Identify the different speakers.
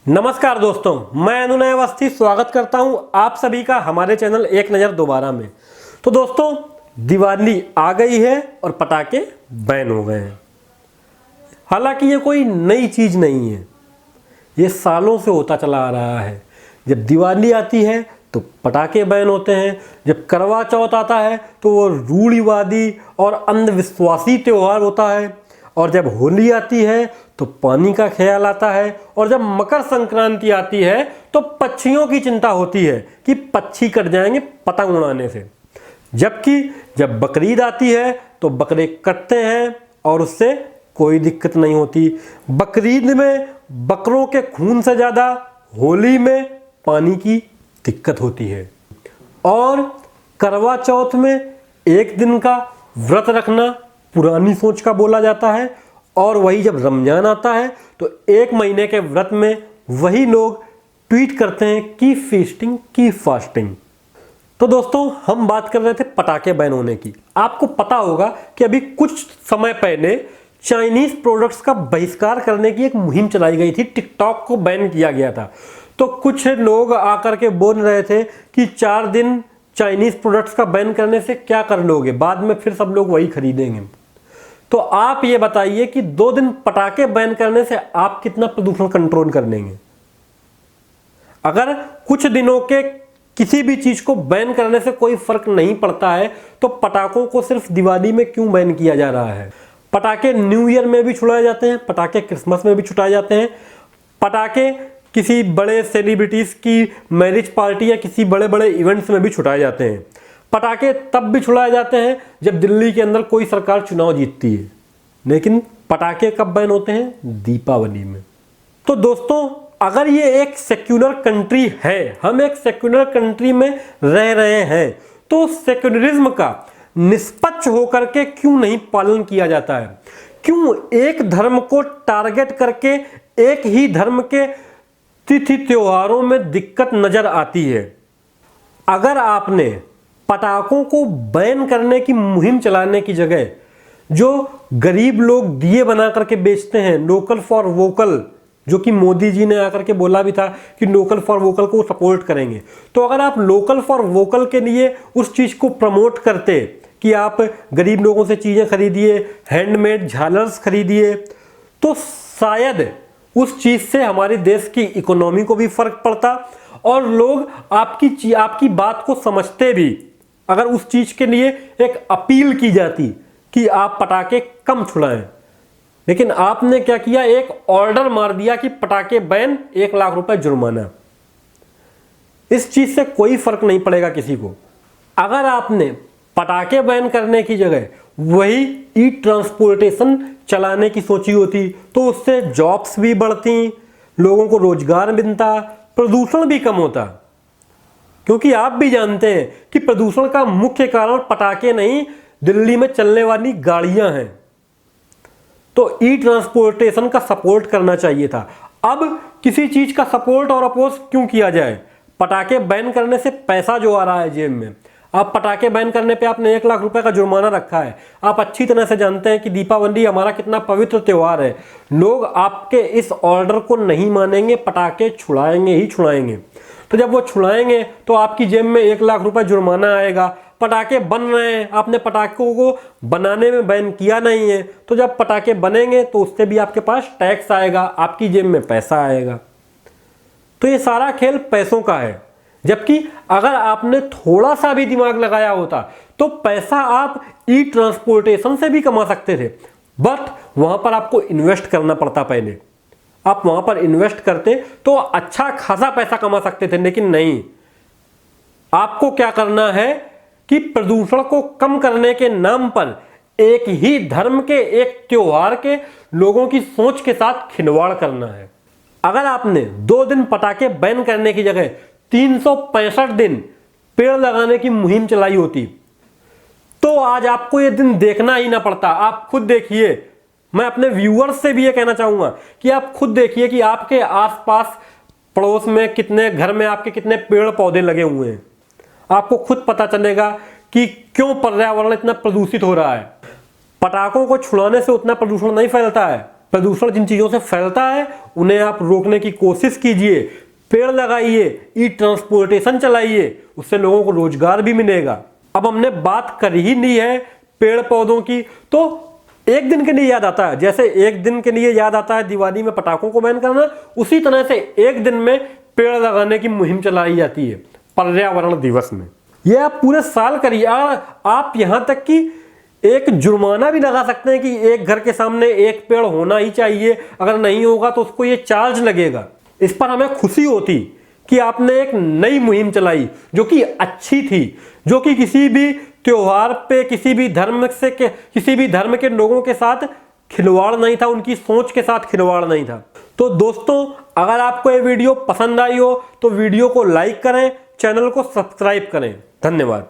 Speaker 1: नमस्कार दोस्तों, मैं अनुनय अवस्थी स्वागत करता हूं आप सभी का हमारे चैनल एक नज़र दोबारा में। तो दोस्तों, दिवाली आ गई है और पटाखे बैन हो गए हैं। हालांकि ये कोई नई चीज़ नहीं है, ये सालों से होता चला आ रहा है। जब दिवाली आती है तो पटाखे बैन होते हैं, जब करवा चौथ आता है तो वो रूढ़िवादी और अंधविश्वासी त्यौहार होता है, और जब होली आती है तो पानी का ख्याल आता है, और जब मकर संक्रांति आती है तो पक्षियों की चिंता होती है कि पक्षी कट जाएंगे पतंग उड़ाने से। जबकि जब बकरीद आती है तो बकरे कटते हैं और उससे कोई दिक्कत नहीं होती। बकरीद में बकरों के खून से ज़्यादा होली में पानी की दिक्कत होती है। और करवा चौथ में एक दिन का व्रत रखना पुरानी सोच का बोला जाता है, और वही जब रमजान आता है तो एक महीने के व्रत में वही लोग ट्वीट करते हैं कि फीस्टिंग की फास्टिंग। तो दोस्तों, हम बात कर रहे थे पटाखे बैन होने की। आपको पता होगा कि अभी कुछ समय पहले चाइनीज प्रोडक्ट्स का बहिष्कार करने की एक मुहिम चलाई गई थी, टिकटॉक को बैन किया गया था। तो कुछ लोग आकर के बोल रहे थे कि 4 दिन चाइनीज प्रोडक्ट्स का बैन करने से क्या कर लोगे, बाद में फिर सब लोग वही खरीदेंगे। तो आप ये बताइए कि 2 दिन पटाखे बैन करने से आप कितना प्रदूषण कंट्रोल कर लेंगे। अगर कुछ दिनों के किसी भी चीज को बैन करने से कोई फर्क नहीं पड़ता है तो पटाखों को सिर्फ दिवाली में क्यों बैन किया जा रहा है। पटाखे न्यू ईयर में भी छुड़ाए जाते हैं, पटाखे क्रिसमस में भी छुड़ाए जाते हैं, पटाखे किसी बड़े सेलिब्रिटीज की मैरिज पार्टी या किसी बड़े बड़े इवेंट्स में भी छुड़ाए जाते हैं। पटाखे तब भी छुड़ाए जाते हैं जब दिल्ली के अंदर कोई सरकार चुनाव जीतती है। लेकिन पटाखे कब बैन होते हैं? दीपावली में। तो दोस्तों, अगर ये एक सेक्युलर कंट्री है, हम एक सेक्युलर कंट्री में रह रहे हैं, तो सेक्युलरिज्म का निष्पक्ष होकर के क्यों नहीं पालन किया जाता है? क्यों एक धर्म को टारगेट करके एक ही धर्म के तिथि त्योहारों में दिक्कत नजर आती है? अगर आपने पटाखों को बैन करने की मुहिम चलाने की जगह जो गरीब लोग दिए बना करके बेचते हैं, लोकल फॉर वोकल, जो कि मोदी जी ने आकर के बोला भी था कि लोकल फॉर वोकल को सपोर्ट करेंगे, तो अगर आप लोकल फॉर वोकल के लिए उस चीज को प्रमोट करते कि आप गरीब लोगों से चीजें खरीदिए, हैंडमेड झालर्स खरीदिए, तो शायद उस चीज से हमारे देश की इकोनॉमी को भी फर्क पड़ता और लोग आपकी बात को समझते भी। अगर उस चीज के लिए एक अपील की जाती कि आप पटाखे कम छुड़ाएं, लेकिन आपने क्या किया, एक ऑर्डर मार दिया कि पटाखे बैन, 1 लाख रुपए जुर्माना। इस चीज से कोई फर्क नहीं पड़ेगा किसी को। अगर आपने पटाखे बैन करने की जगह वही ई ट्रांसपोर्टेशन चलाने की सोची होती तो उससे जॉब्स भी बढ़ती, लोगों को रोजगार मिलता, प्रदूषण भी कम होता। क्योंकि आप भी जानते हैं कि प्रदूषण का मुख्य कारण पटाखे नहीं, दिल्ली में चलने वाली गाड़ियां हैं। तो ई ट्रांसपोर्टेशन का सपोर्ट करना चाहिए था। अब किसी चीज का सपोर्ट और अपोज क्यों किया जाए? पटाखे बैन करने से पैसा जो आ रहा है जेब में, आप पटाखे बैन करने पे आपने 1 लाख रुपए का जुर्माना रखा है। आप अच्छी तरह से जानते हैं कि दीपावली हमारा कितना पवित्र त्यौहार है। लोग आपके इस ऑर्डर को नहीं मानेंगे, पटाखे छुड़ाएंगे ही छुड़ाएंगे। तो जब वो छुड़ाएंगे तो आपकी जेब में 1 लाख रुपए जुर्माना आएगा। पटाखे बन रहे हैं, आपने पटाखों को बनाने में बैन किया नहीं है, तो जब पटाखे बनेंगे तो उससे भी आपके पास टैक्स आएगा, आपकी जेब में पैसा आएगा। तो ये सारा खेल पैसों का है। जबकि अगर आपने थोड़ा सा भी दिमाग लगाया होता तो पैसा आप ई ट्रांसपोर्टेशन से भी कमा सकते थे, बट वहां पर आपको इन्वेस्ट करना पड़ता। पहले आप वहां पर इन्वेस्ट करते तो अच्छा खासा पैसा कमा सकते थे, लेकिन नहीं। आपको क्या करना है कि प्रदूषण को कम करने के नाम पर एक ही धर्म के, एक त्योहार के लोगों की सोच के साथ खिलवाड़ करना है। अगर आपने 2 दिन पटाखे बैन करने की जगह 365 दिन पेड़ लगाने की मुहिम चलाई होती तो आज आपको ये दिन देखना ही ना पड़ता। आप खुद देखिए, मैं अपने व्यूअर्स से भी ये कहना चाहूंगा कि आप खुद देखिए कि आपके आसपास पड़ोस में कितने घर में आपके कितने पेड़ पौधे लगे हुए हैं। आपको खुद पता चलेगा कि क्यों पर्यावरण इतना प्रदूषित हो रहा है। पटाखों को छुड़ाने से उतना प्रदूषण नहीं फैलता है, प्रदूषण जिन चीज़ों से फैलता है उन्हें आप रोकने की कोशिश कीजिए, पेड़ लगाइए, ई ट्रांसपोर्टेशन चलाइए, उससे लोगों को रोजगार भी मिलेगा। अब हमने बात कर ही नहीं है पेड़ पौधों की, तो एक दिन के लिए याद आता है, जैसे एक दिन के लिए याद आता है दिवाली में पटाखों को बैन करना, उसी तरह से एक दिन में पेड़ लगाने की मुहिम चलाई जाती है पर्यावरण दिवस में। यह आप पूरे साल करिए। आप यहां तक कि एक जुर्माना भी लगा सकते हैं कि एक घर के सामने एक पेड़ होना ही चाहिए, अगर नहीं होगा तो उसको ये चार्ज लगेगा। इस पर हमें खुशी होती कि आपने एक नई मुहिम चलाई जो कि अच्छी थी, जो कि किसी भी त्योहार पे किसी भी धर्म के लोगों के साथ खिलवाड़ नहीं था, उनकी सोच के साथ खिलवाड़ नहीं था। तो दोस्तों, अगर आपको ये वीडियो पसंद आई हो तो वीडियो को लाइक करें, चैनल को सब्सक्राइब करें। धन्यवाद।